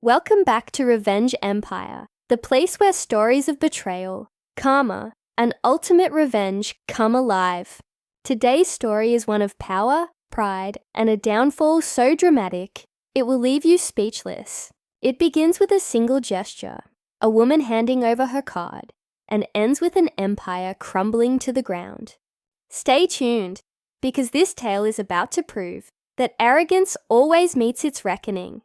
Welcome back to Revenge Empire, the place where stories of betrayal, karma, and ultimate revenge come alive. Today's story is one of power, pride, and a downfall so dramatic, it will leave you speechless. It begins with a single gesture, a woman handing over her card, and ends with an empire crumbling to the ground. Stay tuned, because this tale is about to prove that arrogance always meets its reckoning.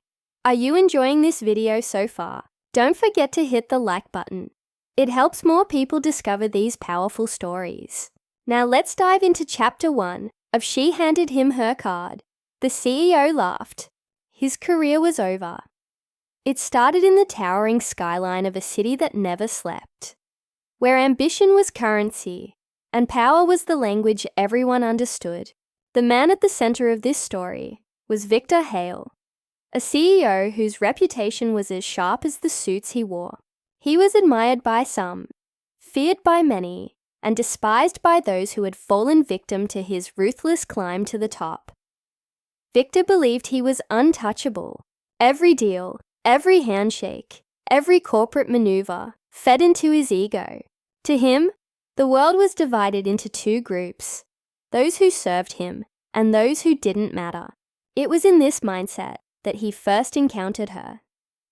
Are you enjoying this video so far? Don't forget to hit the like button. It helps more people discover these powerful stories. Now let's dive into chapter 1 of She Handed Him Her Card. The CEO laughed. His career was over. It started in the towering skyline of a city that never slept, where ambition was currency and power was the language everyone understood. The man at the center of this story was Victor Hale, a CEO whose reputation was as sharp as the suits he wore. He was admired by some, feared by many, and despised by those who had fallen victim to his ruthless climb to the top. Victor believed he was untouchable. Every deal, every handshake, every corporate maneuver fed into his ego. To him, the world was divided into two groups, those who served him and those who didn't matter. It was in this mindset that he first encountered her.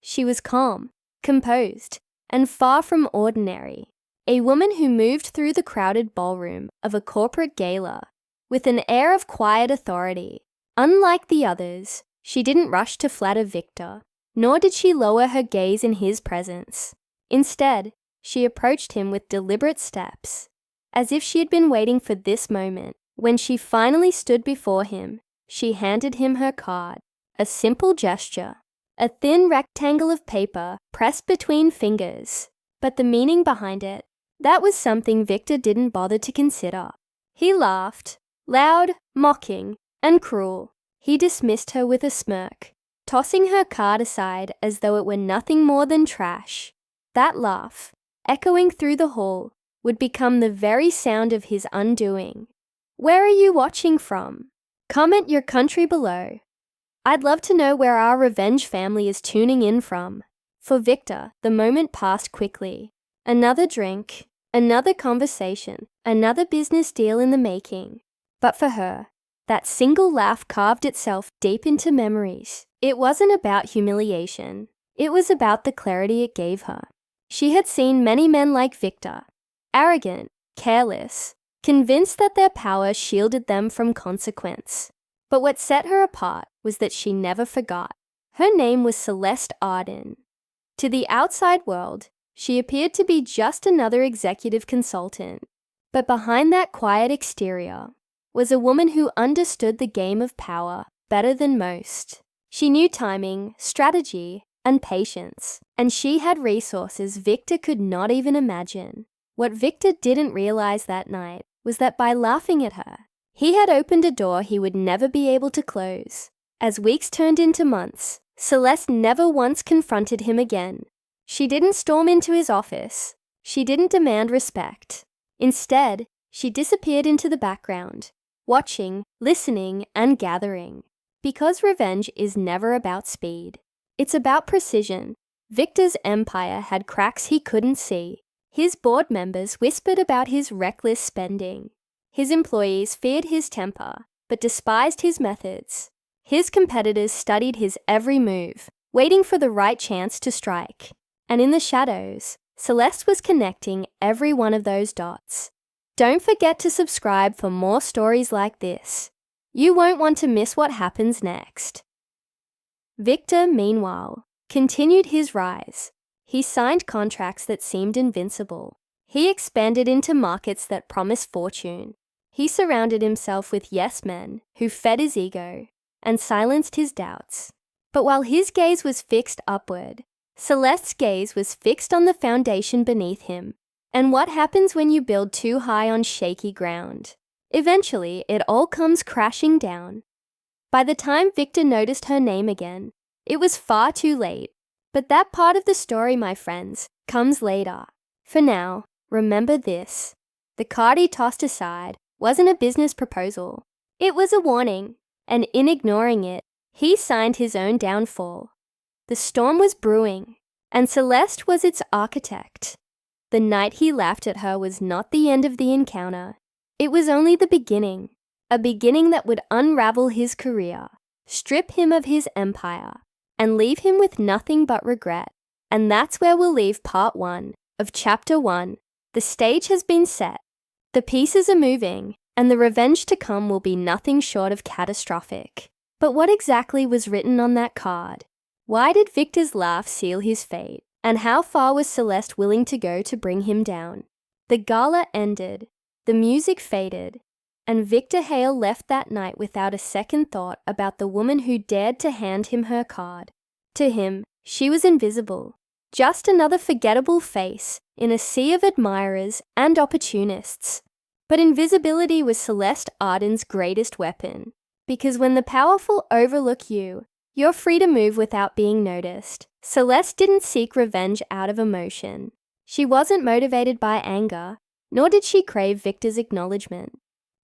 She was calm, composed, and far from ordinary. A woman who moved through the crowded ballroom of a corporate gala with an air of quiet authority. Unlike the others, she didn't rush to flatter Victor, nor did she lower her gaze in his presence. Instead, she approached him with deliberate steps, as if she had been waiting for this moment. When she finally stood before him, she handed him her card. A simple gesture, a thin rectangle of paper pressed between fingers, but the meaning behind it, that was something Victor didn't bother to consider. He laughed, loud, mocking, and cruel. He dismissed her with a smirk, tossing her card aside as though it were nothing more than trash. That laugh, echoing through the hall, would become the very sound of his undoing. Where are you watching from? Comment your country below. I'd love to know where our revenge family is tuning in from. For Victor, the moment passed quickly. Another drink, another conversation, another business deal in the making. But for her, that single laugh carved itself deep into memories. It wasn't about humiliation. It was about the clarity it gave her. She had seen many men like Victor, arrogant, careless, convinced that their power shielded them from consequence. But what set her apart was that she never forgot. Her name was Celeste Arden. To the outside world, she appeared to be just another executive consultant. But behind that quiet exterior was a woman who understood the game of power better than most. She knew timing, strategy, and patience, and she had resources Victor could not even imagine. What Victor didn't realize that night was that by laughing at her, he had opened a door he would never be able to close. As weeks turned into months, Celeste never once confronted him again. She didn't storm into his office. She didn't demand respect. Instead, she disappeared into the background, watching, listening, and gathering. Because revenge is never about speed. It's about precision. Victor's empire had cracks he couldn't see. His board members whispered about his reckless spending. His employees feared his temper, but despised his methods. His competitors studied his every move, waiting for the right chance to strike. And in the shadows, Celeste was connecting every one of those dots. Don't forget to subscribe for more stories like this. You won't want to miss what happens next. Victor, meanwhile, continued his rise. He signed contracts that seemed invincible. He expanded into markets that promised fortune. He surrounded himself with yes men who fed his ego and silenced his doubts. But while his gaze was fixed upward, Celeste's gaze was fixed on the foundation beneath him. And what happens when you build too high on shaky ground? Eventually, it all comes crashing down. By the time Victor noticed her name again, it was far too late. But that part of the story, my friends, comes later. For now, remember this. The card he tossed aside wasn't a business proposal. It was a warning, and in ignoring it, he signed his own downfall. The storm was brewing, and Celeste was its architect. The night he laughed at her was not the end of the encounter. It was only the beginning, a beginning that would unravel his career, strip him of his empire, and leave him with nothing but regret. And that's where we'll leave part 1 of Chapter 1. The stage has been set. The pieces are moving, and the revenge to come will be nothing short of catastrophic. But what exactly was written on that card? Why did Victor's laugh seal his fate? And how far was Celeste willing to go to bring him down? The gala ended, the music faded, and Victor Hale left that night without a second thought about the woman who dared to hand him her card. To him, she was invisible, just another forgettable face in a sea of admirers and opportunists. But invisibility was Celeste Arden's greatest weapon, because when the powerful overlook you, you're free to move without being noticed. Celeste didn't seek revenge out of emotion. She wasn't motivated by anger, nor did she crave Victor's acknowledgement.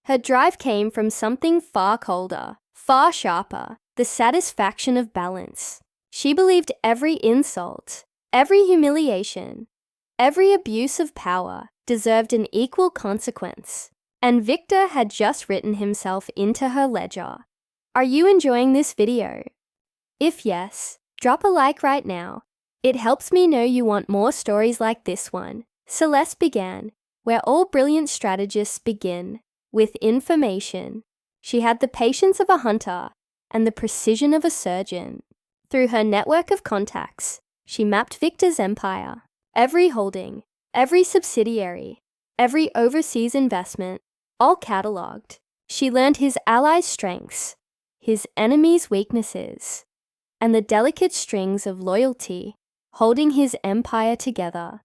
Her drive came from something far colder, far sharper, the satisfaction of balance. She believed every insult, every humiliation, every abuse of power deserved an equal consequence, and Victor had just written himself into her ledger. Are you enjoying this video? If yes, drop a like right now. It helps me know you want more stories like this one. Celeste began, where all brilliant strategists begin, with information. She had the patience of a hunter and the precision of a surgeon. Through her network of contacts, she mapped Victor's empire. Every holding, every subsidiary, every overseas investment, all catalogued. She learned his allies' strengths, his enemies' weaknesses, and the delicate strings of loyalty holding his empire together.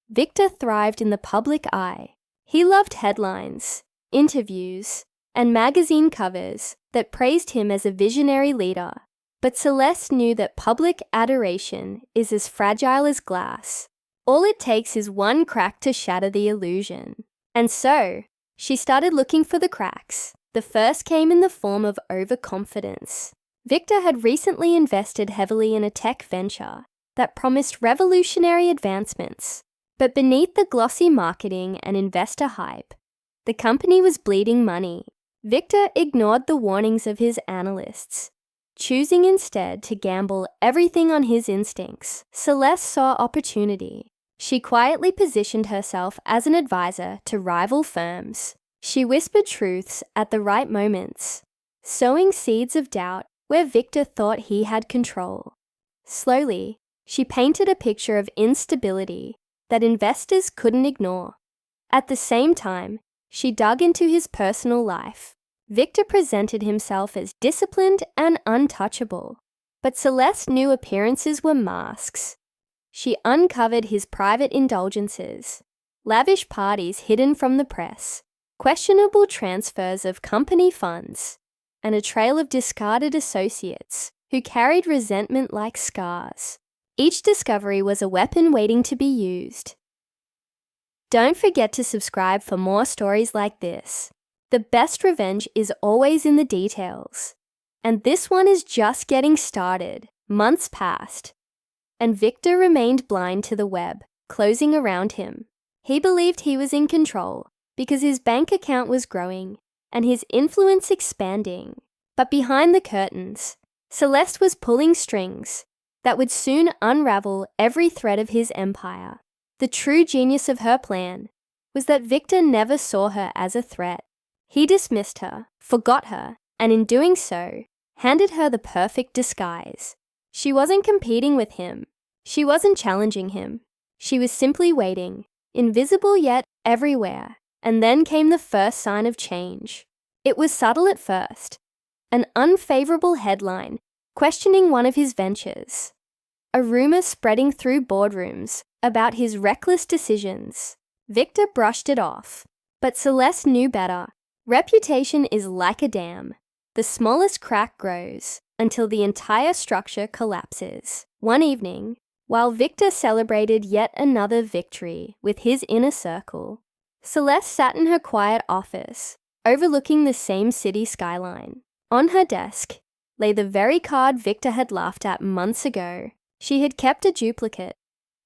Victor thrived in the public eye. He loved headlines, interviews, and magazine covers that praised him as a visionary leader. But Celeste knew that public adoration is as fragile as glass. All it takes is one crack to shatter the illusion. And so, she started looking for the cracks. The first came in the form of overconfidence. Victor had recently invested heavily in a tech venture that promised revolutionary advancements. But beneath the glossy marketing and investor hype, the company was bleeding money. Victor ignored the warnings of his analysts, choosing instead to gamble everything on his instincts. Celeste saw opportunity. She quietly positioned herself as an advisor to rival firms. She whispered truths at the right moments, sowing seeds of doubt where Victor thought he had control. Slowly, she painted a picture of instability that investors couldn't ignore. At the same time, she dug into his personal life. Victor presented himself as disciplined and untouchable, but Celeste knew appearances were masks. She uncovered his private indulgences, lavish parties hidden from the press, questionable transfers of company funds, and a trail of discarded associates who carried resentment like scars. Each discovery was a weapon waiting to be used. Don't forget to subscribe for more stories like this. The best revenge is always in the details. And this one is just getting started. Months passed, and Victor remained blind to the web, closing around him. He believed he was in control because his bank account was growing and his influence expanding. But behind the curtains, Celeste was pulling strings that would soon unravel every thread of his empire. The true genius of her plan was that Victor never saw her as a threat. He dismissed her, forgot her, and in doing so, handed her the perfect disguise. She wasn't competing with him. She wasn't challenging him. She was simply waiting, invisible yet everywhere. And then came the first sign of change. It was subtle at first, an unfavorable headline questioning one of his ventures, a rumor spreading through boardrooms about his reckless decisions. Victor brushed it off, but Celeste knew better. Reputation is like a dam. The smallest crack grows until the entire structure collapses. One evening, while Victor celebrated yet another victory with his inner circle, Celeste sat in her quiet office, overlooking the same city skyline. On her desk lay the very card Victor had laughed at months ago. She had kept a duplicate,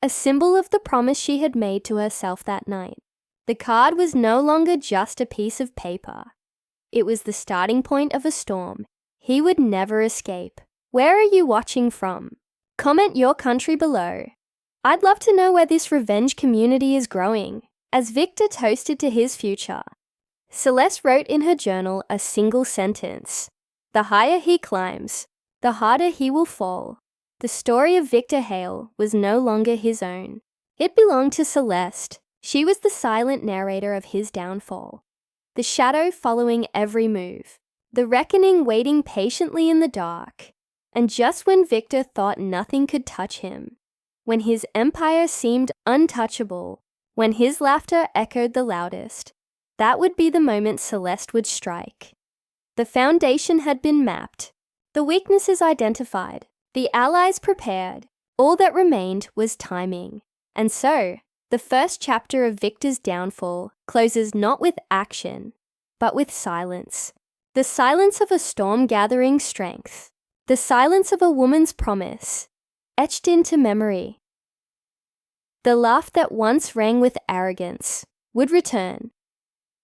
a symbol of the promise she had made to herself that night. The card was no longer just a piece of paper. It was the starting point of a storm he would never escape. Where are you watching from? Comment your country below. I'd love to know where this revenge community is growing, as Victor toasted to his future. Celeste wrote in her journal a single sentence: "The higher he climbs, the harder he will fall." The story of Victor Hale was no longer his own. It belonged to Celeste. She was the silent narrator of his downfall. The shadow following every move. The reckoning waiting patiently in the dark. And just when Victor thought nothing could touch him, when his empire seemed untouchable, when his laughter echoed the loudest, that would be the moment Celeste would strike. The foundation had been mapped, the weaknesses identified, the allies prepared. All that remained was timing. And so, the first chapter of Victor's downfall closes not with action, but with silence. The silence of a storm gathering strength. The silence of a woman's promise, etched into memory. The laugh that once rang with arrogance would return,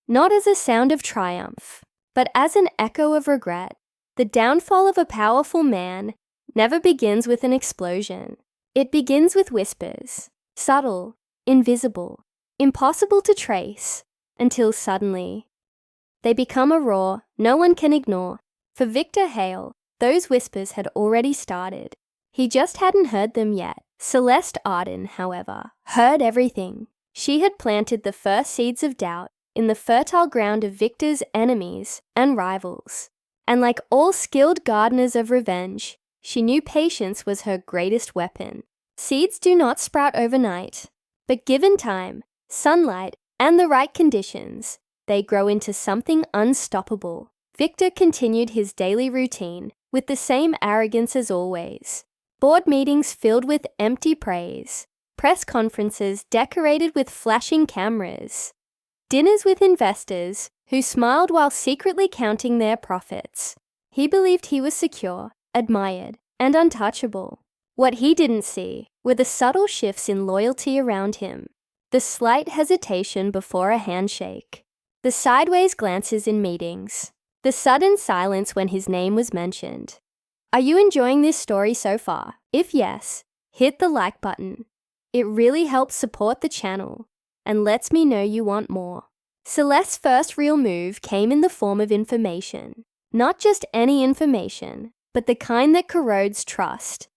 not as a sound of triumph, but as an echo of regret. The downfall of a powerful man never begins with an explosion. It begins with whispers, subtle, invisible, impossible to trace, until suddenly they become a roar no one can ignore. For Victor Hale, those whispers had already started. He just hadn't heard them yet. Celeste Arden, however, heard everything. She had planted the first seeds of doubt in the fertile ground of Victor's enemies and rivals. And like all skilled gardeners of revenge, she knew patience was her greatest weapon. Seeds do not sprout overnight, but given time, sunlight, and the right conditions, they grow into something unstoppable. Victor continued his daily routine with the same arrogance as always. Board meetings filled with empty praise, press conferences decorated with flashing cameras, dinners with investors who smiled while secretly counting their profits. He believed he was secure, admired, and untouchable. What he didn't see were the subtle shifts in loyalty around him, the slight hesitation before a handshake, the sideways glances in meetings, the sudden silence when his name was mentioned. Are you enjoying this story so far? If yes, hit the like button. It really helps support the channel and lets me know you want more. Celeste's first real move came in the form of information. Not just any information, but the kind that corrodes trust.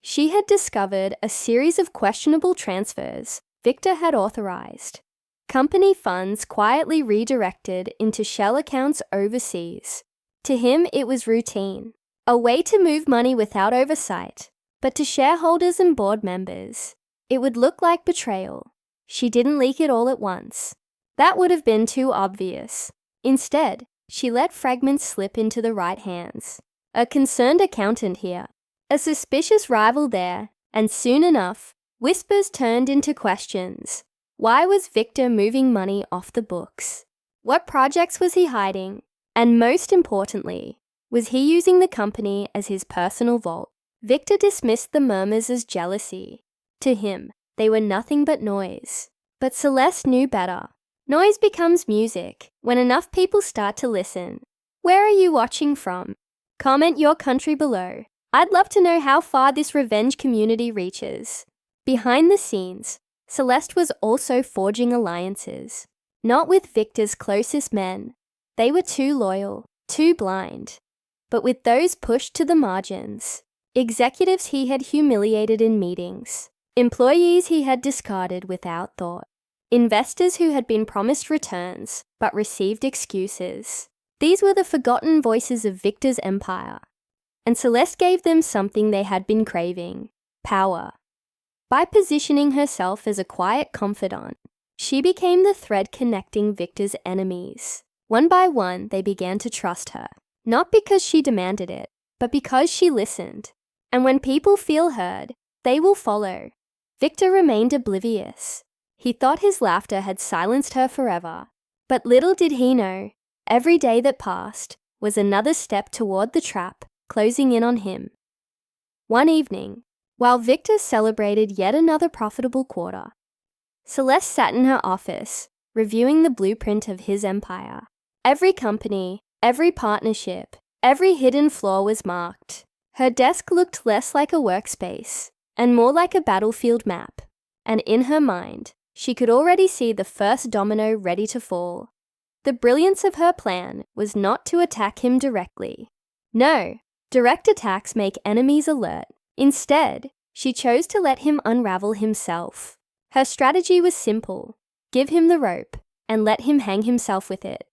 She had discovered a series of questionable transfers Victor had authorized. Company funds quietly redirected into shell accounts overseas. To him, it was routine. A way to move money without oversight. But to shareholders and board members, it would look like betrayal. She didn't leak it all at once. That would have been too obvious. Instead, she let fragments slip into the right hands. A concerned accountant here, a suspicious rival there, and soon enough, whispers turned into questions. Why was Victor moving money off the books? What projects was he hiding? And most importantly, was he using the company as his personal vault? Victor dismissed the murmurs as jealousy. To him, they were nothing but noise. But Celeste knew better. Noise becomes music when enough people start to listen. Where are you watching from? Comment your country below. I'd love to know how far this revenge community reaches. Behind the scenes, Celeste was also forging alliances. Not with Victor's closest men. They were too loyal, too blind. But with those pushed to the margins. Executives he had humiliated in meetings. Employees he had discarded without thought. Investors who had been promised returns, but received excuses. These were the forgotten voices of Victor's empire. And Celeste gave them something they had been craving: power. By positioning herself as a quiet confidant, she became the thread connecting Victor's enemies. One by one, they began to trust her. Not because she demanded it, but because she listened. And when people feel heard, they will follow. Victor remained oblivious. He thought his laughter had silenced her forever. But little did he know, every day that passed was another step toward the trap, closing in on him. One evening, while Victor celebrated yet another profitable quarter, Celeste sat in her office, reviewing the blueprint of his empire. Every company, every partnership, every hidden flaw was marked. Her desk looked less like a workspace and more like a battlefield map, and in her mind, she could already see the first domino ready to fall. The brilliance of her plan was not to attack him directly. No, direct attacks make enemies alert. Instead, she chose to let him unravel himself. Her strategy was simple: give him the rope and let him hang himself with it.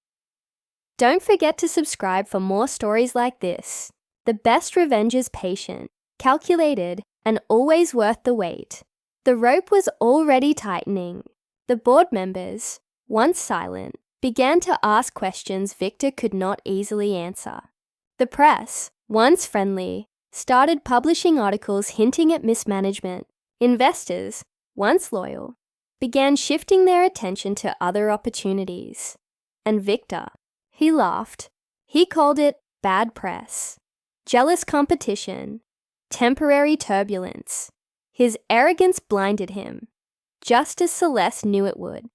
Don't forget to subscribe for more stories like this. The best revenge is patient, calculated, and always worth the wait. The rope was already tightening. The board members, once silent, began to ask questions Victor could not easily answer. The press, once friendly, started publishing articles hinting at mismanagement. Investors, once loyal, began shifting their attention to other opportunities. And Victor, he laughed. He called it bad press, jealous competition, temporary turbulence. His arrogance blinded him, just as Celeste knew it would.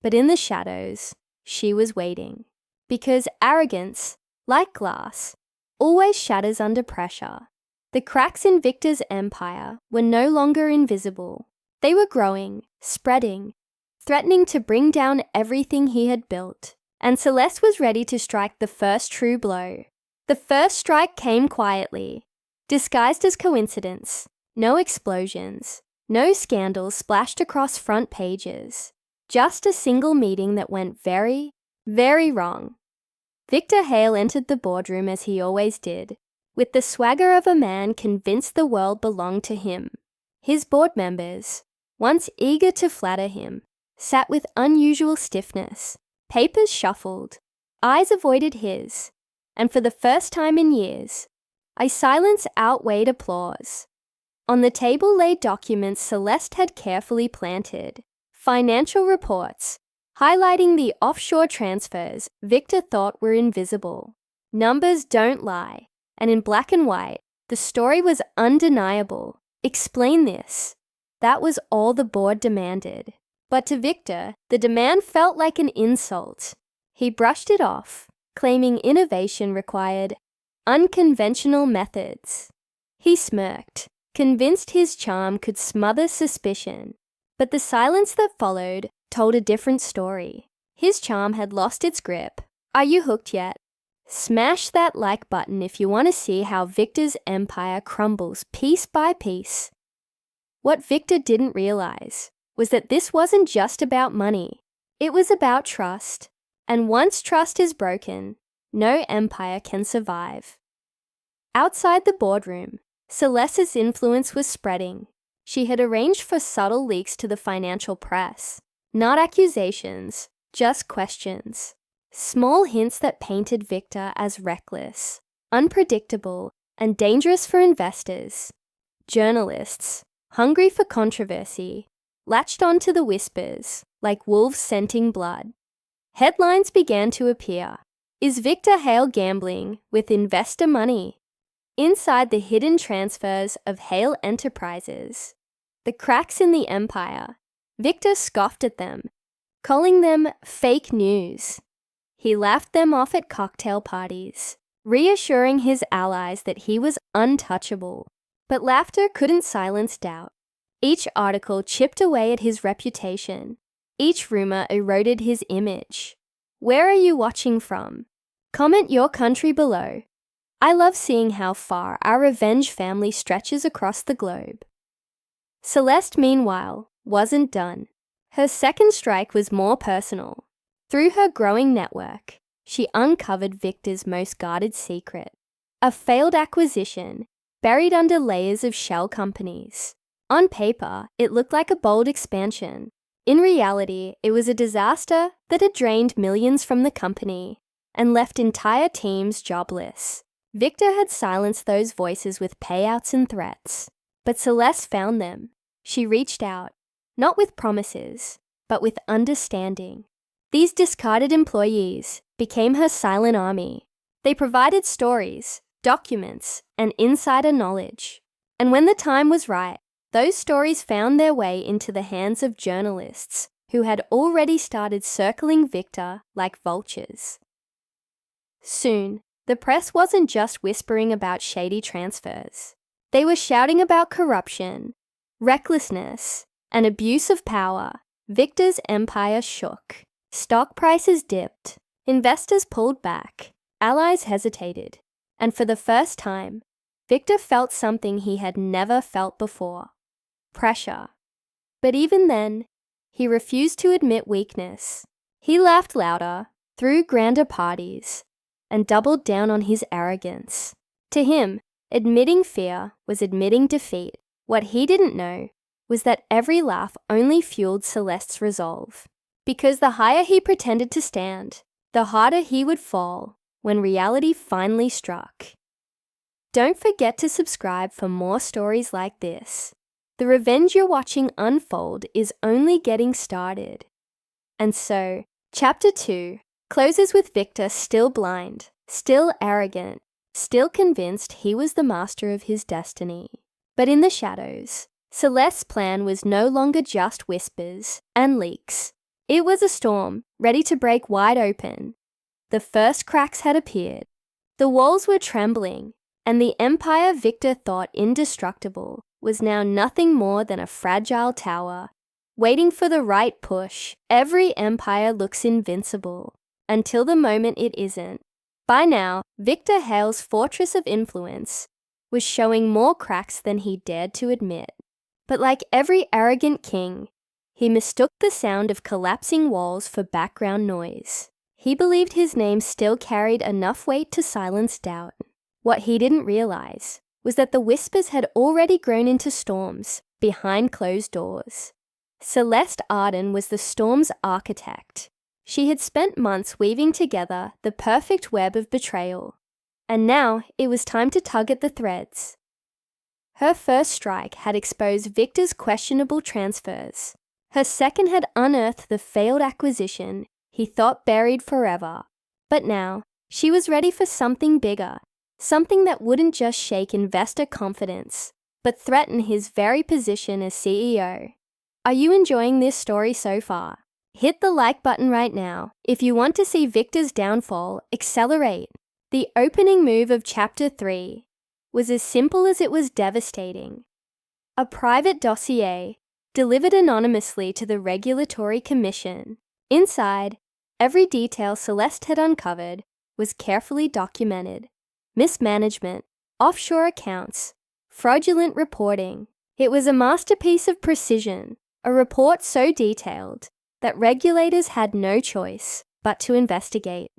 But in the shadows, she was waiting. Because arrogance, like glass, always shatters under pressure. The cracks in Victor's empire were no longer invisible. They were growing, spreading, threatening to bring down everything he had built. And Celeste was ready to strike the first true blow. The first strike came quietly, disguised as coincidence. No explosions, no scandals splashed across front pages. Just a single meeting that went very, very wrong. Victor Hale entered the boardroom as he always did, with the swagger of a man convinced the world belonged to him. His board members, once eager to flatter him, sat with unusual stiffness. Papers shuffled, eyes avoided his, and for the first time in years, a silence outweighed applause. On the table lay documents Celeste had carefully planted, financial reports, highlighting the offshore transfers Victor thought were invisible. Numbers don't lie, and in black and white, the story was undeniable. Explain this. That was all the board demanded. But to Victor, the demand felt like an insult. He brushed it off, claiming innovation required unconventional methods. He smirked, convinced his charm could smother suspicion. But the silence that followed told a different story. His charm had lost its grip. Are you hooked yet? Smash that like button if you want to see how Victor's empire crumbles piece by piece. What Victor didn't realize was that this wasn't just about money. It was about trust. And once trust is broken, no empire can survive. Outside the boardroom, Celeste's influence was spreading. She had arranged for subtle leaks to the financial press. Not accusations, just questions. Small hints that painted Victor as reckless, unpredictable, and dangerous for investors. Journalists, hungry for controversy, latched onto the whispers, like wolves scenting blood. Headlines began to appear. Is Victor Hale gambling with investor money? Inside the hidden transfers of Hale Enterprises, the cracks in the empire, Victor scoffed at them, calling them fake news. He laughed them off at cocktail parties, reassuring his allies that he was untouchable. But laughter couldn't silence doubt. Each article chipped away at his reputation. Each rumor eroded his image. Where are you watching from? Comment your country below. I love seeing how far our revenge family stretches across the globe. Celeste, meanwhile, wasn't done. Her second strike was more personal. Through her growing network, she uncovered Victor's most guarded secret, a failed acquisition buried under layers of shell companies. On paper, it looked like a bold expansion. In reality, it was a disaster that had drained millions from the company and left entire teams jobless. Victor had silenced those voices with payouts and threats, but Celeste found them. She reached out, not with promises, but with understanding. These discarded employees became her silent army. They provided stories, documents, and insider knowledge. And when the time was right, those stories found their way into the hands of journalists who had already started circling Victor like vultures. Soon, the press wasn't just whispering about shady transfers. They were shouting about corruption, recklessness, and abuse of power. Victor's empire shook. Stock prices dipped. Investors pulled back. Allies hesitated. And for the first time, Victor felt something he had never felt before: pressure. But even then, he refused to admit weakness. He laughed louder, threw grander parties, and doubled down on his arrogance. To him, admitting fear was admitting defeat. What he didn't know was that every laugh only fueled Celeste's resolve. Because the higher he pretended to stand, the harder he would fall when reality finally struck. Don't forget to subscribe for more stories like this. The revenge you're watching unfold is only getting started. And so, Chapter 2 closes with Victor still blind, still arrogant, still convinced he was the master of his destiny. But in the shadows, Celeste's plan was no longer just whispers and leaks. It was a storm, ready to break wide open. The first cracks had appeared. The walls were trembling, and the empire Victor thought indestructible was now nothing more than a fragile tower, waiting for the right push. Every empire looks invincible, until the moment it isn't. By now, Victor Hale's fortress of influence was showing more cracks than he dared to admit. But like every arrogant king, he mistook the sound of collapsing walls for background noise. He believed his name still carried enough weight to silence doubt. What he didn't realize was that the whispers had already grown into storms behind closed doors. Celeste Arden was the storm's architect. She had spent months weaving together the perfect web of betrayal, and now it was time to tug at the threads. Her first strike had exposed Victor's questionable transfers. Her second had unearthed the failed acquisition he thought buried forever. But now, she was ready for something bigger, something that wouldn't just shake investor confidence, but threaten his very position as CEO. Are you enjoying this story so far? Hit the like button right now if you want to see Victor's downfall accelerate. The opening move of Chapter 3 was as simple as it was devastating. A private dossier delivered anonymously to the Regulatory Commission. Inside, every detail Celeste had uncovered was carefully documented. Mismanagement, offshore accounts, fraudulent reporting. It was a masterpiece of precision, a report so detailed that regulators had no choice but to investigate.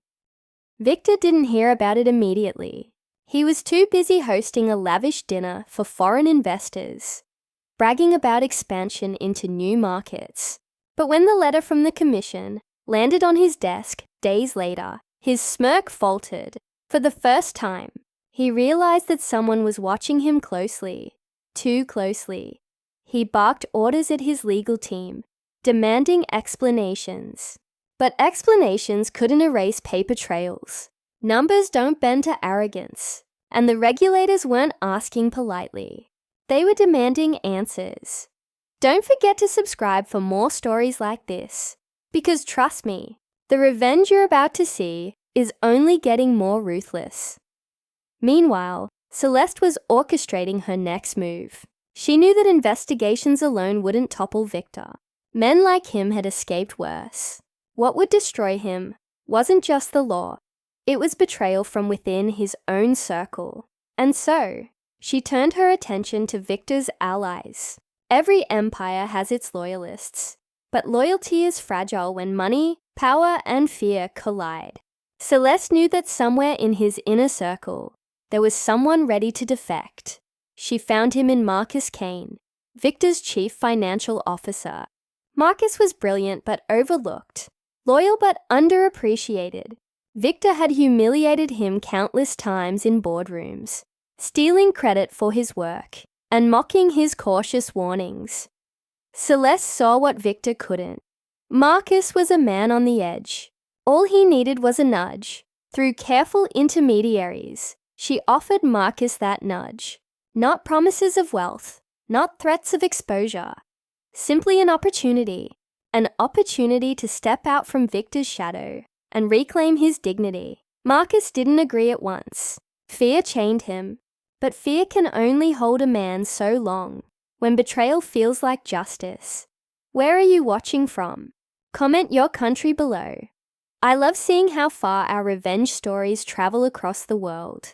Victor didn't hear about it immediately. He was too busy hosting a lavish dinner for foreign investors, bragging about expansion into new markets. But when the letter from the commission landed on his desk days later, his smirk faltered. For the first time, he realized that someone was watching him closely, too closely. He barked orders at his legal team, demanding explanations. But explanations couldn't erase paper trails. Numbers don't bend to arrogance, and the regulators weren't asking politely. They were demanding answers. Don't forget to subscribe for more stories like this, because trust me, the revenge you're about to see is only getting more ruthless. Meanwhile, Celeste was orchestrating her next move. She knew that investigations alone wouldn't topple Victor. Men like him had escaped worse. What would destroy him wasn't just the law, it was betrayal from within his own circle. And so, she turned her attention to Victor's allies. Every empire has its loyalists, but loyalty is fragile when money, power, and fear collide. Celeste knew that somewhere in his inner circle, there was someone ready to defect. She found him in Marcus Kane, Victor's chief financial officer. Marcus was brilliant but overlooked, loyal but underappreciated. Victor had humiliated him countless times in boardrooms, stealing credit for his work and mocking his cautious warnings. Celeste saw what Victor couldn't. Marcus was a man on the edge. All he needed was a nudge. Through careful intermediaries, she offered Marcus that nudge. Not promises of wealth, not threats of exposure. Simply an opportunity to step out from Victor's shadow and reclaim his dignity. Marcus didn't agree at once. Fear chained him, but fear can only hold a man so long when betrayal feels like justice. Where are you watching from? Comment your country below. I love seeing how far our revenge stories travel across the world.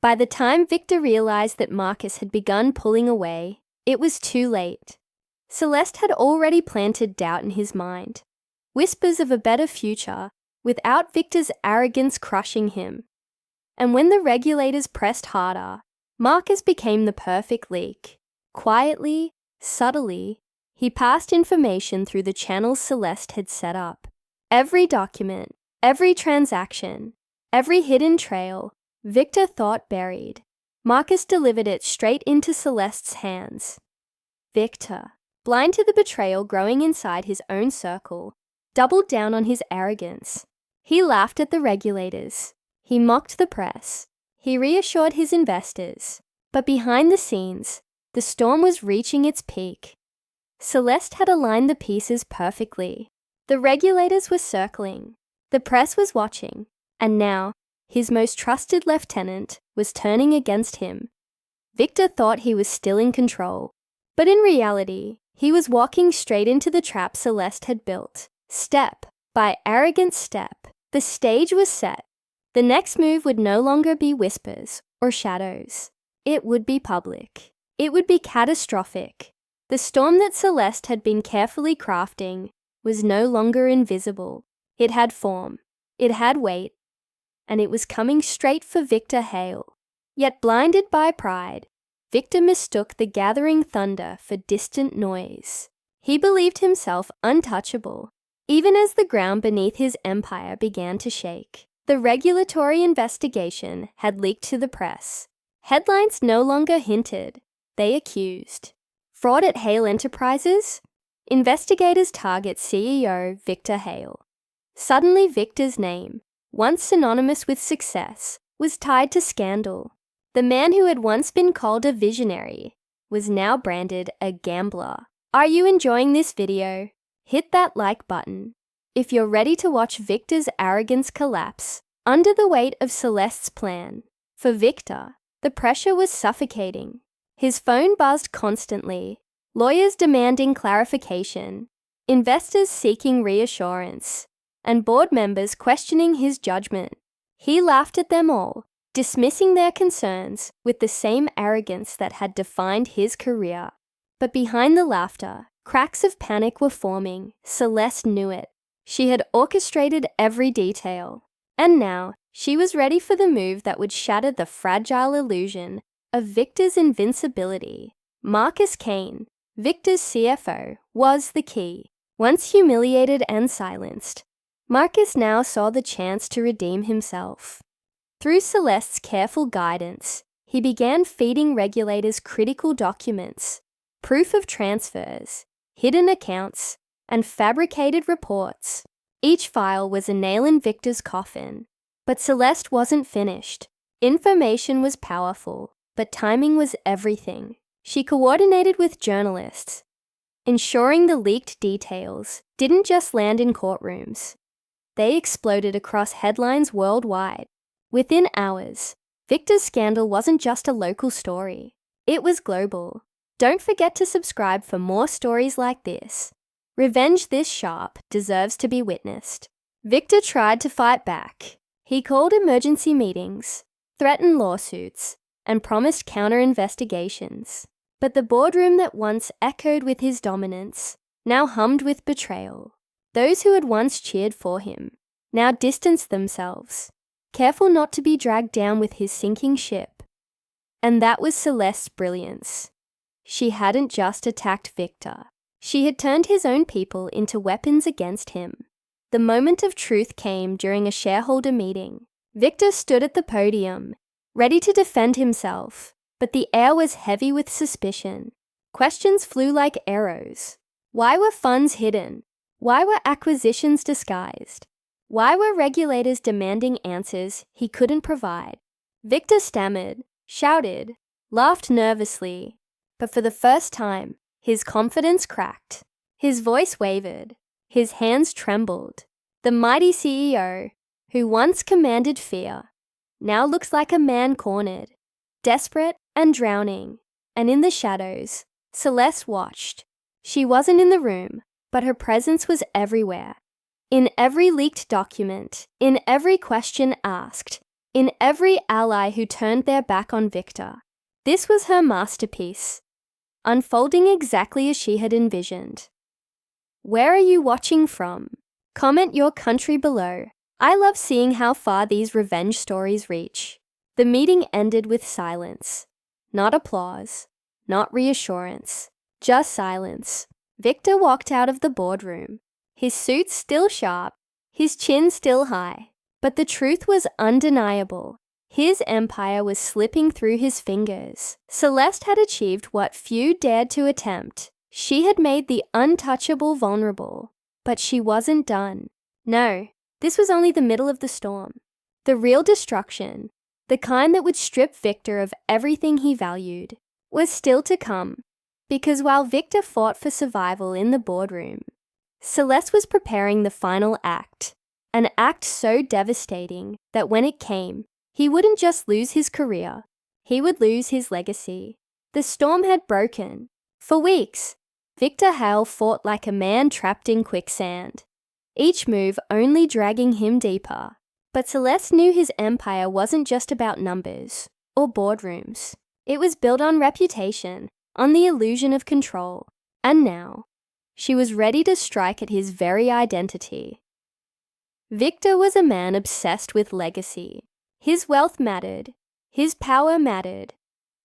By the time Victor realized that Marcus had begun pulling away, it was too late. Celeste had already planted doubt in his mind. Whispers of a better future, without Victor's arrogance crushing him. And when the regulators pressed harder, Marcus became the perfect leak. Quietly, subtly, he passed information through the channels Celeste had set up. Every document, every transaction, every hidden trail, Victor thought buried. Marcus delivered it straight into Celeste's hands. Victor, blind to the betrayal growing inside his own circle, doubled down on his arrogance. He laughed at the regulators. He mocked the press. He reassured his investors. But behind the scenes, the storm was reaching its peak. Celeste had aligned the pieces perfectly. The regulators were circling. The press was watching. And now, his most trusted lieutenant was turning against him. Victor thought he was still in control. But in reality, he was walking straight into the trap Celeste had built. Step by arrogant step, the stage was set. The next move would no longer be whispers or shadows. It would be public. It would be catastrophic. The storm that Celeste had been carefully crafting was no longer invisible. It had form. It had weight. And it was coming straight for Victor Hale. Yet blinded by pride, Victor mistook the gathering thunder for distant noise. He believed himself untouchable, even as the ground beneath his empire began to shake. The regulatory investigation had leaked to the press. Headlines no longer hinted, they accused. Fraud at Hale Enterprises? Investigators target CEO Victor Hale. Suddenly Victor's name, once synonymous with success, was tied to scandal. The man who had once been called a visionary was now branded a gambler. Are you enjoying this video? Hit that like button. If you're ready to watch Victor's arrogance collapse under the weight of Celeste's plan. For Victor, the pressure was suffocating. His phone buzzed constantly, lawyers demanding clarification, investors seeking reassurance, and board members questioning his judgment. He laughed at them all, dismissing their concerns with the same arrogance that had defined his career. But behind the laughter, cracks of panic were forming. Celeste knew it. She had orchestrated every detail. And now, she was ready for the move that would shatter the fragile illusion of Victor's invincibility. Marcus Kane, Victor's CFO, was the key. Once humiliated and silenced, Marcus now saw the chance to redeem himself. Through Celeste's careful guidance, he began feeding regulators critical documents, proof of transfers, hidden accounts, and fabricated reports. Each file was a nail in Victor's coffin. But Celeste wasn't finished. Information was powerful, but timing was everything. She coordinated with journalists, ensuring the leaked details didn't just land in courtrooms. They exploded across headlines worldwide. Within hours, Victor's scandal wasn't just a local story. It was global. Don't forget to subscribe for more stories like this. Revenge this sharp deserves to be witnessed. Victor tried to fight back. He called emergency meetings, threatened lawsuits, and promised counter-investigations. But the boardroom that once echoed with his dominance now hummed with betrayal. Those who had once cheered for him now distanced themselves, careful not to be dragged down with his sinking ship. And that was Celeste's brilliance. She hadn't just attacked Victor. She had turned his own people into weapons against him. The moment of truth came during a shareholder meeting. Victor stood at the podium, ready to defend himself, but the air was heavy with suspicion. Questions flew like arrows. Why were funds hidden? Why were acquisitions disguised? Why were regulators demanding answers he couldn't provide? Victor stammered, shouted, laughed nervously, but for the first time, his confidence cracked. His voice wavered. His hands trembled. The mighty CEO, who once commanded fear, now looks like a man cornered, desperate and drowning. And in the shadows, Celeste watched. She wasn't in the room, but her presence was everywhere. In every leaked document, in every question asked, in every ally who turned their back on Victor. This was her masterpiece, unfolding exactly as she had envisioned. Where are you watching from? Comment your country below. I love seeing how far these revenge stories reach. The meeting ended with silence. Not applause, not reassurance, just silence. Victor walked out of the boardroom, his suit still sharp, his chin still high. But the truth was undeniable. His empire was slipping through his fingers. Celeste had achieved what few dared to attempt. She had made the untouchable vulnerable. But she wasn't done. No, this was only the middle of the storm. The real destruction, the kind that would strip Victor of everything he valued, was still to come. Because while Victor fought for survival in the boardroom, Celeste was preparing the final act. An act so devastating that when it came, he wouldn't just lose his career, he would lose his legacy. The storm had broken. For weeks, Victor Hale fought like a man trapped in quicksand, each move only dragging him deeper. But Celeste knew his empire wasn't just about numbers or boardrooms. It was built on reputation, on the illusion of control. And now, she was ready to strike at his very identity. Victor was a man obsessed with legacy. His wealth mattered, his power mattered,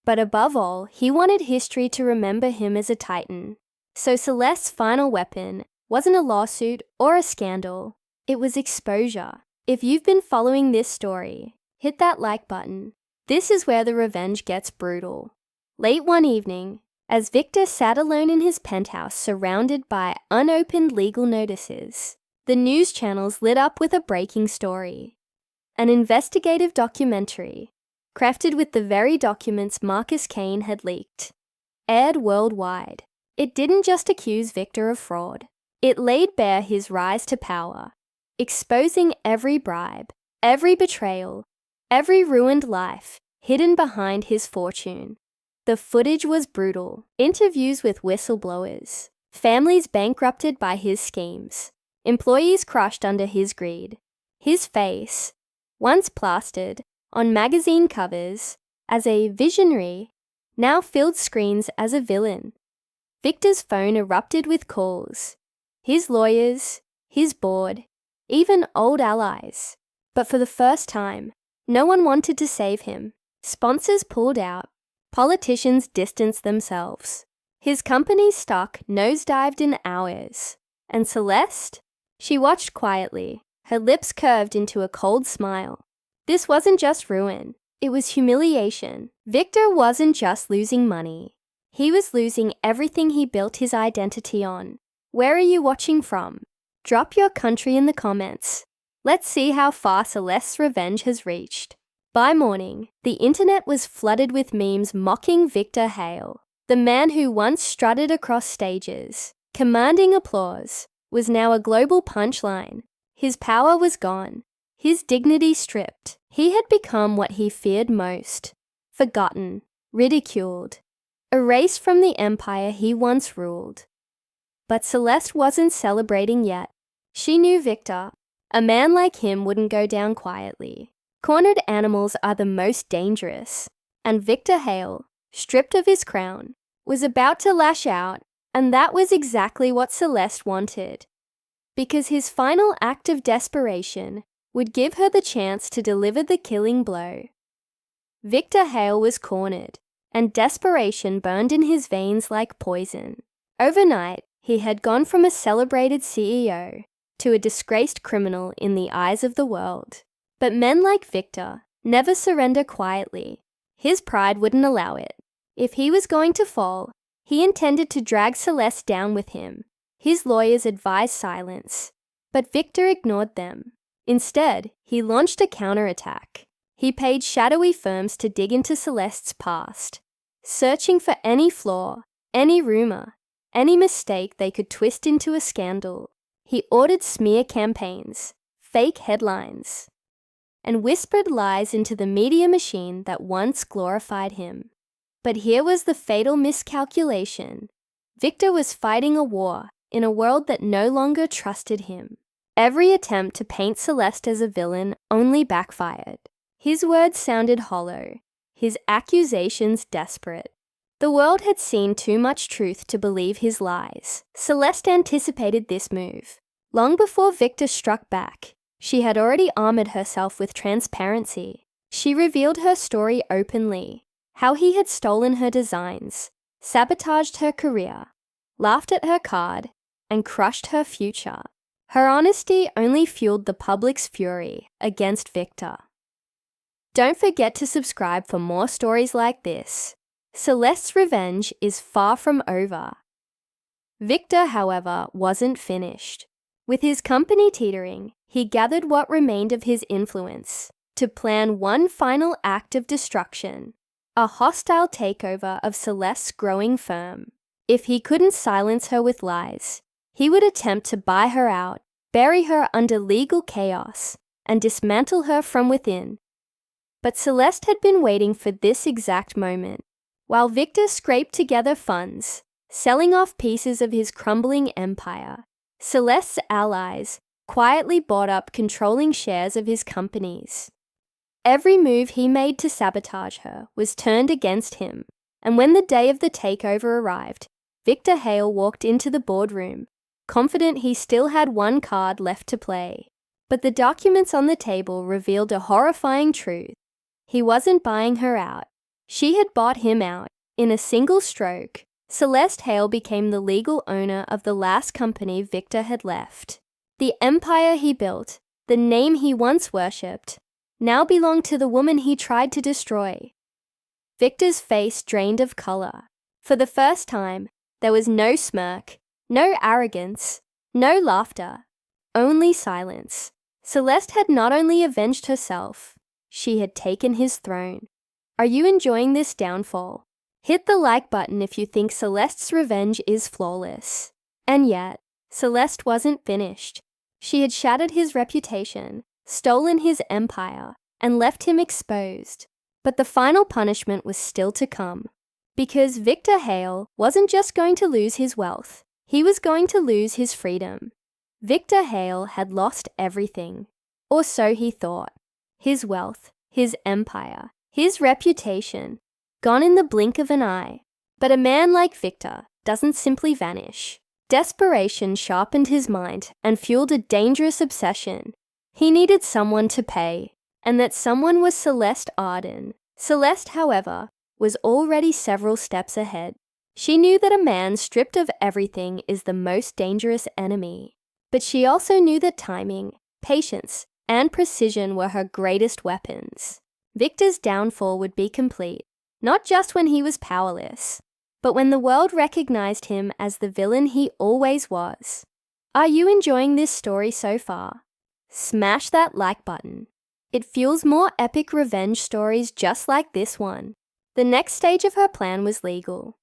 but above all, he wanted history to remember him as a titan. So Celeste's final weapon wasn't a lawsuit or a scandal, it was exposure. If you've been following this story, hit that like button. This is where the revenge gets brutal. Late one evening, as Victor sat alone in his penthouse surrounded by unopened legal notices, the news channels lit up with a breaking story. An investigative documentary, crafted with the very documents Marcus Kane had leaked, aired worldwide. It didn't just accuse Victor of fraud. It laid bare his rise to power, exposing every bribe, every betrayal, every ruined life hidden behind his fortune. The footage was brutal. Interviews with whistleblowers, families bankrupted by his schemes, employees crushed under his greed. His face, once plastered on magazine covers as a visionary, now filled screens as a villain. Victor's phone erupted with calls. His lawyers, his board, even old allies. But for the first time, no one wanted to save him. Sponsors pulled out. Politicians distanced themselves. His company's stock nosedived in hours. And Celeste? She watched quietly, her lips curved into a cold smile. This wasn't just ruin. It was humiliation. Victor wasn't just losing money. He was losing everything he built his identity on. Where are you watching from? Drop your country in the comments. Let's see how far Celeste's revenge has reached. By morning, the internet was flooded with memes mocking Victor Hale. The man who once strutted across stages, commanding applause, was now a global punchline. His power was gone, his dignity stripped. He had become what he feared most: forgotten, ridiculed, erased from the empire he once ruled. But Celeste wasn't celebrating yet. She knew Victor. A man like him wouldn't go down quietly. Cornered animals are the most dangerous, and Victor Hale, stripped of his crown, was about to lash out, and that was exactly what Celeste wanted. Because his final act of desperation would give her the chance to deliver the killing blow. Victor Hale was cornered, and desperation burned in his veins like poison. Overnight, he had gone from a celebrated CEO to a disgraced criminal in the eyes of the world. But men like Victor never surrender quietly. His pride wouldn't allow it. If he was going to fall, he intended to drag Celeste down with him. His lawyers advised silence, but Victor ignored them. Instead, he launched a counterattack. He paid shadowy firms to dig into Celeste's past, searching for any flaw, any rumor, any mistake they could twist into a scandal. He ordered smear campaigns, fake headlines, and whispered lies into the media machine that once glorified him. But here was the fatal miscalculation. Victor was fighting a war in a world that no longer trusted him. Every attempt to paint Celeste as a villain only backfired. His words sounded hollow, his accusations desperate. The world had seen too much truth to believe his lies. Celeste anticipated this move. Long before Victor struck back, she had already armored herself with transparency. She revealed her story openly, how he had stolen her designs, sabotaged her career, laughed at her card, and crushed her future. Her honesty only fueled the public's fury against Victor. Don't forget to subscribe for more stories like this. Celeste's revenge is far from over. Victor, however, wasn't finished. With his company teetering, he gathered what remained of his influence to plan one final act of destruction, a hostile takeover of Celeste's growing firm. If he couldn't silence her with lies, he would attempt to buy her out, bury her under legal chaos, and dismantle her from within. But Celeste had been waiting for this exact moment. While Victor scraped together funds, selling off pieces of his crumbling empire, Celeste's allies quietly bought up controlling shares of his companies. Every move he made to sabotage her was turned against him, and when the day of the takeover arrived, Victor Hale walked into the boardroom, confident he still had one card left to play. But the documents on the table revealed a horrifying truth. He wasn't buying her out. She had bought him out. In a single stroke, Celeste Hale became the legal owner of the last company Victor had left. The empire he built, the name he once worshipped, now belonged to the woman he tried to destroy. Victor's face drained of color. For the first time, there was no smirk, no arrogance, no laughter, only silence. Celeste had not only avenged herself, she had taken his throne. Are you enjoying this downfall? Hit the like button if you think Celeste's revenge is flawless. And yet, Celeste wasn't finished. She had shattered his reputation, stolen his empire, and left him exposed. But the final punishment was still to come. Because Victor Hale wasn't just going to lose his wealth, he was going to lose his freedom. Victor Hale had lost everything, or so he thought. His wealth, his empire, his reputation, gone in the blink of an eye. But a man like Victor doesn't simply vanish. Desperation sharpened his mind and fueled a dangerous obsession. He needed someone to pay, and that someone was Celeste Arden. Celeste, however, was already several steps ahead. She knew that a man stripped of everything is the most dangerous enemy. But she also knew that timing, patience, and precision were her greatest weapons. Victor's downfall would be complete, not just when he was powerless, but when the world recognized him as the villain he always was. Are you enjoying this story so far? Smash that like button. It fuels more epic revenge stories just like this one. The next stage of her plan was legal.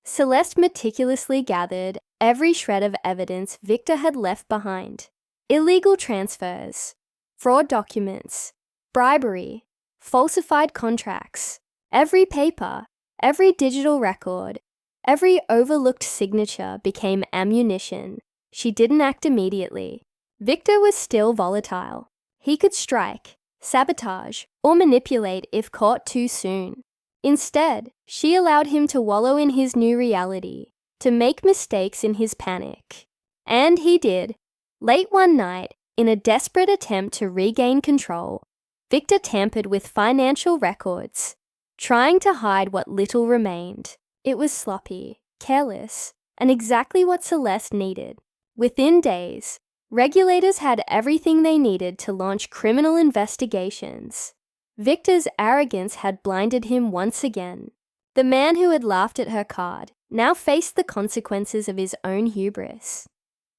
Celeste meticulously gathered every shred of evidence Victor had left behind. Illegal transfers, fraud documents, bribery, falsified contracts. Every paper, every digital record, every overlooked signature became ammunition. She didn't act immediately. Victor was still volatile. He could strike, sabotage, or manipulate if caught too soon. Instead, she allowed him to wallow in his new reality, to make mistakes in his panic. And he did. Late one night, in a desperate attempt to regain control, Victor tampered with financial records, trying to hide what little remained. It was sloppy, careless, and exactly what Celeste needed. Within days, regulators had everything they needed to launch criminal investigations. Victor's arrogance had blinded him once again. The man who had laughed at her card now faced the consequences of his own hubris.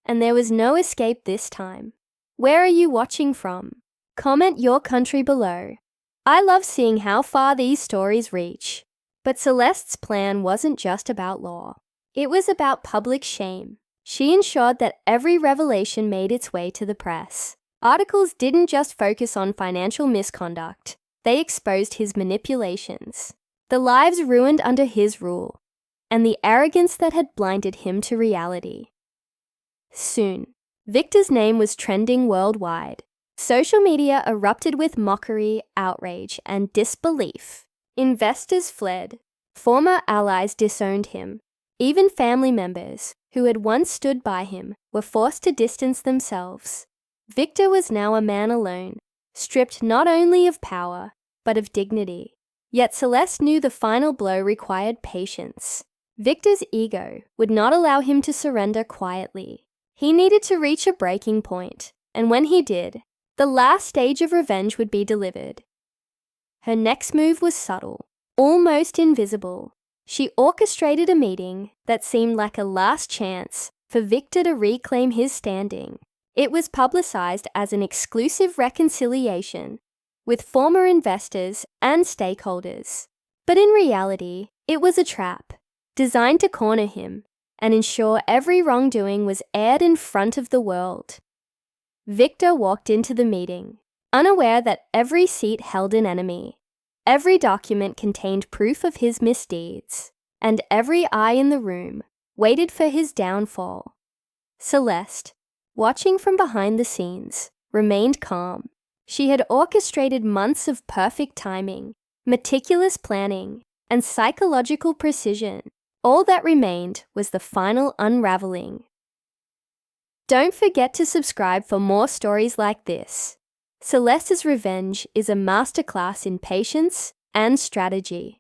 And there was no escape this time. Where are you watching from? Comment your country below. I love seeing how far these stories reach. But Celeste's plan wasn't just about law. It was about public shame. She ensured that every revelation made its way to the press. Articles didn't just focus on financial misconduct. They exposed his manipulations, the lives ruined under his rule, and the arrogance that had blinded him to reality. Soon, Victor's name was trending worldwide. Social media erupted with mockery, outrage, and disbelief. Investors fled. Former allies disowned him. Even family members, who had once stood by him, were forced to distance themselves. Victor was now a man alone, stripped not only of power, but of dignity. Yet Celeste knew the final blow required patience. Victor's ego would not allow him to surrender quietly. He needed to reach a breaking point, and when he did, the last stage of revenge would be delivered. Her next move was subtle, almost invisible. She orchestrated a meeting that seemed like a last chance for Victor to reclaim his standing. It was publicized as an exclusive reconciliation with former investors and stakeholders. But in reality, it was a trap, designed to corner him and ensure every wrongdoing was aired in front of the world. Victor walked into the meeting, unaware that every seat held an enemy. Every document contained proof of his misdeeds, and every eye in the room waited for his downfall. Celeste, watching from behind the scenes, remained calm. She had orchestrated months of perfect timing, meticulous planning, and psychological precision. All that remained was the final unraveling. Don't forget to subscribe for more stories like this. Celeste's Revenge is a masterclass in patience and strategy.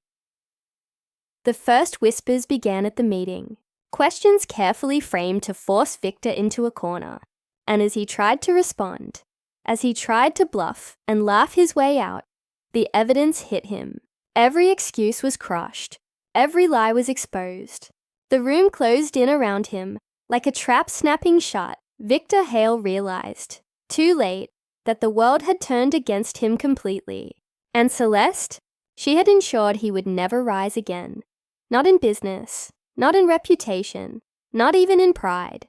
The first whispers began at the meeting, questions carefully framed to force Victor into a corner. And as he tried to respond, as he tried to bluff and laugh his way out, the evidence hit him. Every excuse was crushed. Every lie was exposed. The room closed in around him like a trap snapping shut. Victor Hale realized, too late, that the world had turned against him completely. And Celeste? She had ensured he would never rise again. Not in business, not in reputation, not even in pride.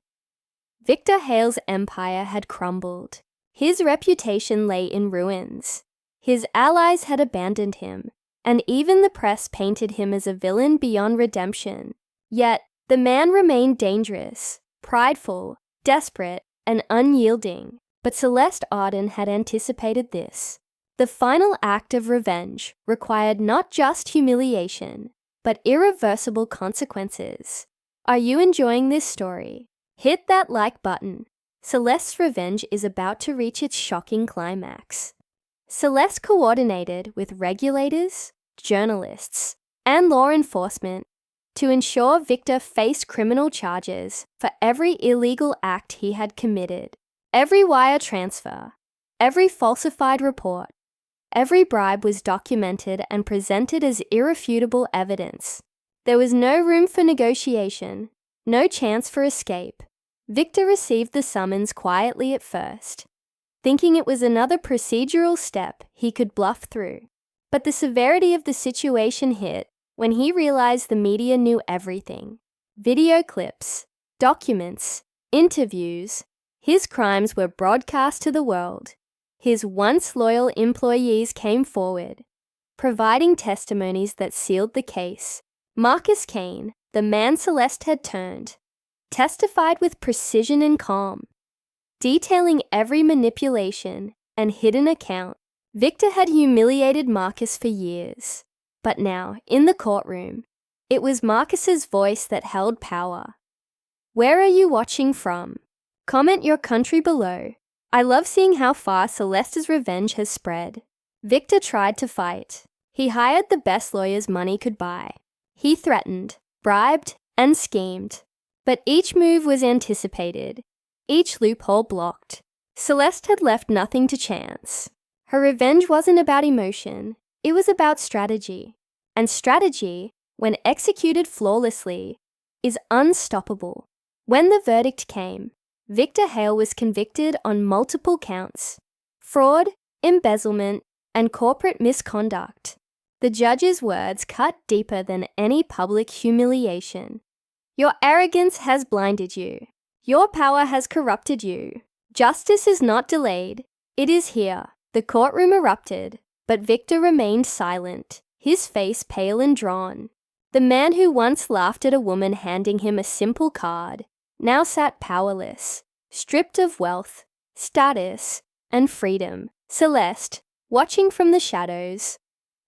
Victor Hale's empire had crumbled. His reputation lay in ruins. His allies had abandoned him, and even the press painted him as a villain beyond redemption. Yet, the man remained dangerous, prideful, desperate, and unyielding. But Celeste Arden had anticipated this. The final act of revenge required not just humiliation, but irreversible consequences. Are you enjoying this story? Hit that like button. Celeste's revenge is about to reach its shocking climax. Celeste coordinated with regulators, journalists, and law enforcement to ensure Victor faced criminal charges for every illegal act he had committed. Every wire transfer, every falsified report, every bribe was documented and presented as irrefutable evidence. There was no room for negotiation, no chance for escape. Victor received the summons quietly at first, thinking it was another procedural step he could bluff through. But the severity of the situation hit when he realized the media knew everything. Video clips, documents, interviews. His crimes were broadcast to the world. His once loyal employees came forward, providing testimonies that sealed the case. Marcus Kane, the man Celeste had turned, testified with precision and calm, detailing every manipulation and hidden account. Victor had humiliated Marcus for years, but now, in the courtroom, it was Marcus's voice that held power. Where are you watching from? Comment your country below. I love seeing how far Celeste's revenge has spread. Victor tried to fight. He hired the best lawyers money could buy. He threatened, bribed, and schemed. But each move was anticipated, each loophole blocked. Celeste had left nothing to chance. Her revenge wasn't about emotion, it was about strategy. And strategy, when executed flawlessly, is unstoppable. When the verdict came, Victor Hale was convicted on multiple counts: fraud, embezzlement, and corporate misconduct. The judge's words cut deeper than any public humiliation. Your arrogance has blinded you. Your power has corrupted you. Justice is not delayed. It is here. The courtroom erupted, but Victor remained silent, his face pale and drawn. The man who once laughed at a woman handing him a simple card now sat powerless, stripped of wealth, status, and freedom. Celeste, watching from the shadows,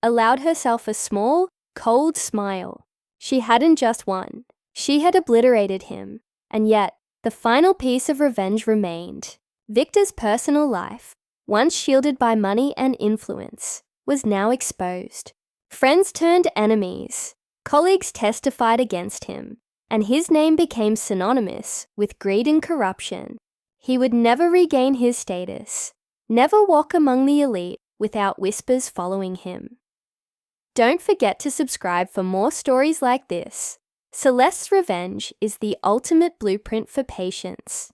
allowed herself a small, cold smile. She hadn't just won. She had obliterated him, and yet the final piece of revenge remained. Victor's personal life, once shielded by money and influence, was now exposed. Friends turned enemies. Colleagues testified against him, and his name became synonymous with greed and corruption. He would never regain his status, never walk among the elite without whispers following him. Don't forget to subscribe for more stories like this. Celeste's revenge is the ultimate blueprint for patience,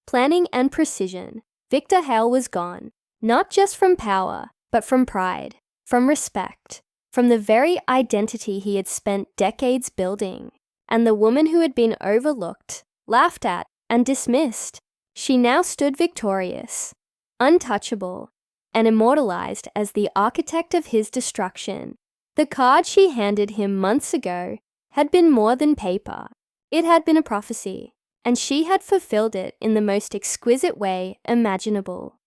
planning, and precision. Victor Hale was gone, not just from power, but from pride, from respect, from the very identity he had spent decades building. And the woman who had been overlooked, laughed at, and dismissed, she now stood victorious, untouchable, and immortalized as the architect of his destruction. The card she handed him months ago had been more than paper. It had been a prophecy, and she had fulfilled it in the most exquisite way imaginable.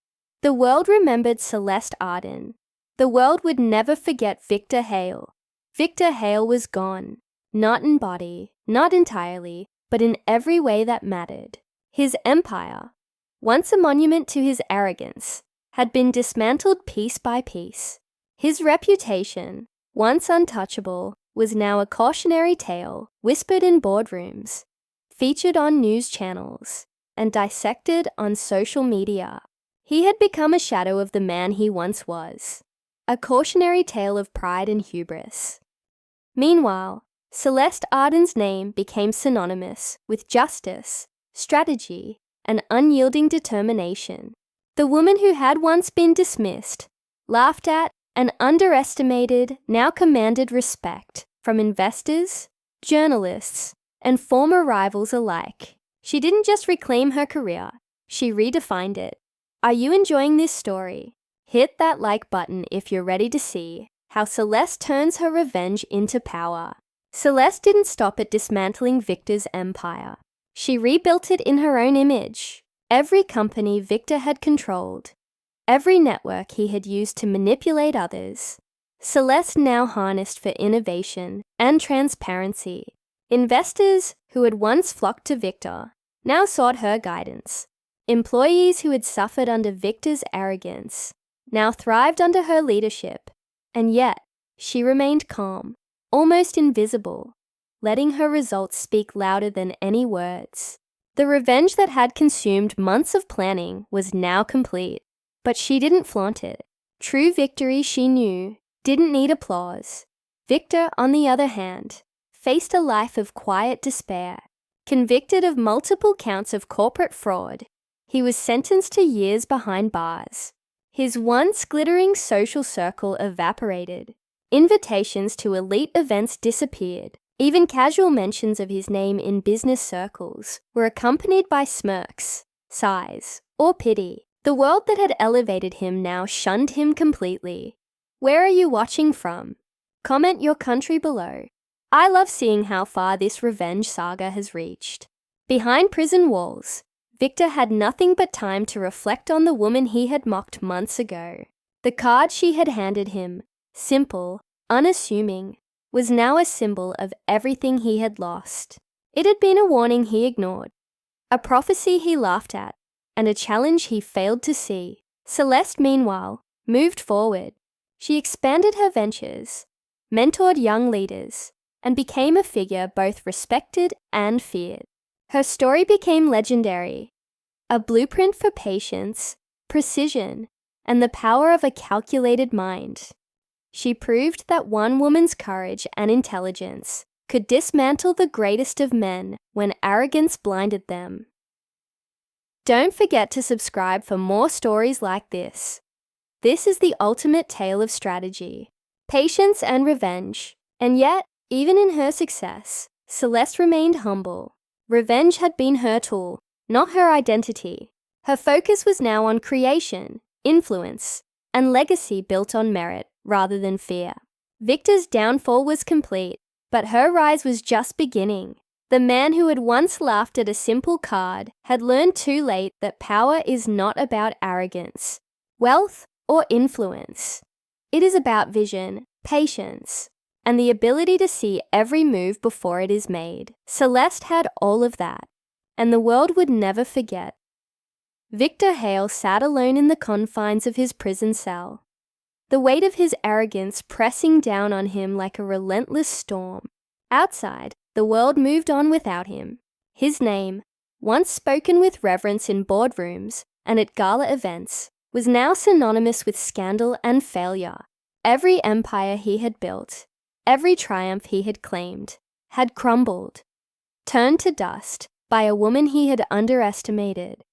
The world remembered Celeste Arden. The world would never forget Victor Hale. Victor Hale was gone, not in body, not entirely, but in every way that mattered. His empire, once a monument to his arrogance, had been dismantled piece by piece. His reputation, once untouchable, was now a cautionary tale whispered in boardrooms, featured on news channels, and dissected on social media. He had become a shadow of the man he once was, a cautionary tale of pride and hubris. Meanwhile, Celeste Arden's name became synonymous with justice, strategy, and unyielding determination. The woman who had once been dismissed, laughed at, and underestimated now commanded respect from investors, journalists, and former rivals alike. She didn't just reclaim her career, she redefined it. Are you enjoying this story? Hit that like button if you're ready to see how Celeste turns her revenge into power. Celeste didn't stop at dismantling Victor's empire. She rebuilt it in her own image. Every company Victor had controlled, every network he had used to manipulate others, Celeste now harnessed for innovation and transparency. Investors who had once flocked to Victor now sought her guidance. Employees who had suffered under Victor's arrogance now thrived under her leadership. And yet, she remained calm, almost invisible, letting her results speak louder than any words. The revenge that had consumed months of planning was now complete, but she didn't flaunt it. True victory, she knew, didn't need applause. Victor, on the other hand, faced a life of quiet despair. Convicted of multiple counts of corporate fraud, he was sentenced to years behind bars. His once glittering social circle evaporated. Invitations to elite events disappeared. Even casual mentions of his name in business circles were accompanied by smirks, sighs, or pity. The world that had elevated him now shunned him completely. Where are you watching from? Comment your country below. I love seeing how far this revenge saga has reached. Behind prison walls, Victor had nothing but time to reflect on the woman he had mocked months ago. The card she had handed him, simple, unassuming, was now a symbol of everything he had lost. It had been a warning he ignored, a prophecy he laughed at, and a challenge he failed to see. Celeste, meanwhile, moved forward. She expanded her ventures, mentored young leaders, and became a figure both respected and feared. Her story became legendary, a blueprint for patience, precision, and the power of a calculated mind. She proved that one woman's courage and intelligence could dismantle the greatest of men when arrogance blinded them. Don't forget to subscribe for more stories like this. This is the ultimate tale of strategy, patience and revenge. And yet, even in her success, Celeste remained humble. Revenge had been her tool, not her identity. Her focus was now on creation, influence, and legacy built on merit rather than fear. Victor's downfall was complete, but her rise was just beginning. The man who had once laughed at a simple card had learned too late that power is not about arrogance, wealth, or influence. It is about vision, patience, and the ability to see every move before it is made. Celeste had all of that, and the world would never forget. Victor Hale sat alone in the confines of his prison cell, the weight of his arrogance pressing down on him like a relentless storm. Outside, the world moved on without him. His name, once spoken with reverence in boardrooms and at gala events, was now synonymous with scandal and failure. Every empire he had built, every triumph he had claimed, had crumbled, turned to dust by a woman he had underestimated.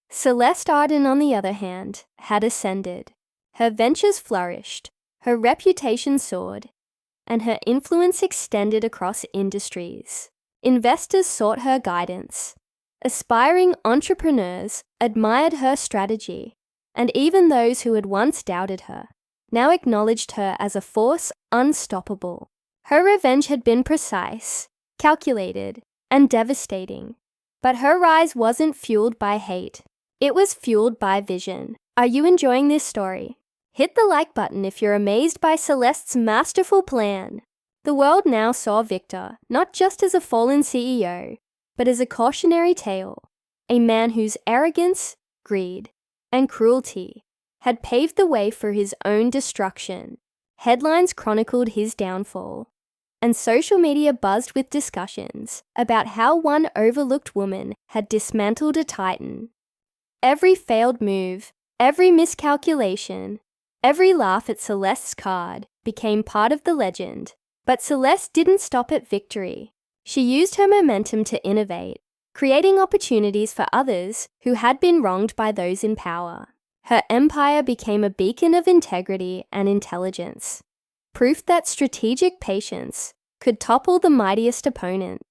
Celeste Arden, on the other hand, had ascended. Her ventures flourished, her reputation soared, and her influence extended across industries. Investors sought her guidance. Aspiring entrepreneurs admired her strategy, and even those who had once doubted her now acknowledged her as a force unstoppable. Her revenge had been precise, calculated, and devastating. But her rise wasn't fueled by hate. It was fueled by vision. Are you enjoying this story? Hit the like button if you're amazed by Celeste's masterful plan. The world now saw Victor not just as a fallen CEO, but as a cautionary tale, a man whose arrogance, greed, and cruelty had paved the way for his own destruction. Headlines chronicled his downfall, and social media buzzed with discussions about how one overlooked woman had dismantled a titan. Every failed move, every miscalculation, every laugh at Celeste's card became part of the legend. But Celeste didn't stop at victory. She used her momentum to innovate, creating opportunities for others who had been wronged by those in power. Her empire became a beacon of integrity and intelligence, proof that strategic patience could topple the mightiest opponent.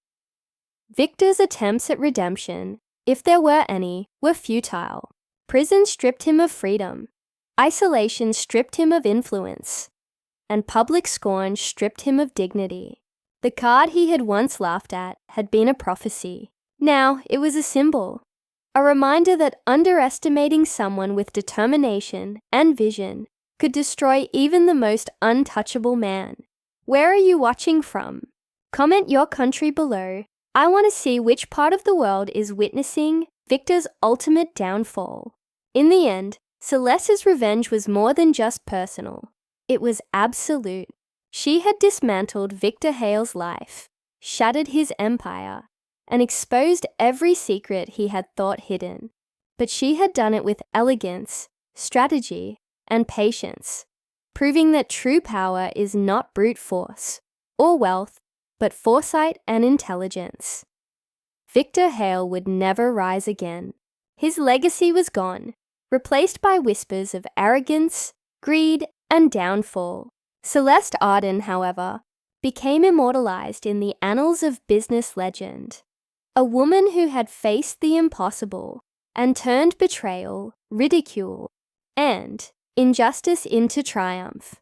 Victor's attempts at redemption, if there were any, were futile. Prison stripped him of freedom. Isolation stripped him of influence. And public scorn stripped him of dignity. The card he had once laughed at had been a prophecy. Now it was a symbol, a reminder that underestimating someone with determination and vision could destroy even the most untouchable man. Where are you watching from? Comment your country below. I want to see which part of the world is witnessing Victor's ultimate downfall. In the end, Celeste's revenge was more than just personal. It was absolute. She had dismantled Victor Hale's life, shattered his empire, and exposed every secret he had thought hidden. But she had done it with elegance, strategy, and patience, proving that true power is not brute force or wealth, but foresight and intelligence. Victor Hale would never rise again. His legacy was gone, replaced by whispers of arrogance, greed, and downfall. Celeste Arden, however, became immortalized in the annals of business legend. A woman who had faced the impossible and turned betrayal, ridicule, and injustice into triumph.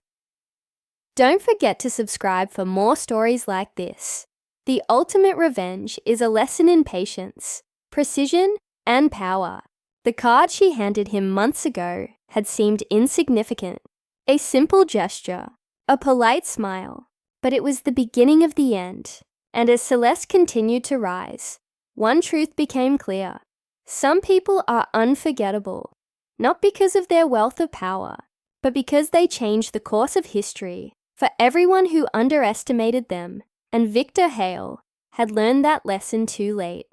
Don't forget to subscribe for more stories like this. The ultimate revenge is a lesson in patience, precision, and power. The card she handed him months ago had seemed insignificant. A simple gesture, a polite smile, but it was the beginning of the end. And as Celeste continued to rise, one truth became clear. Some people are unforgettable, not because of their wealth or power, but because they changed the course of history for everyone who underestimated them, and Victor Hale had learned that lesson too late.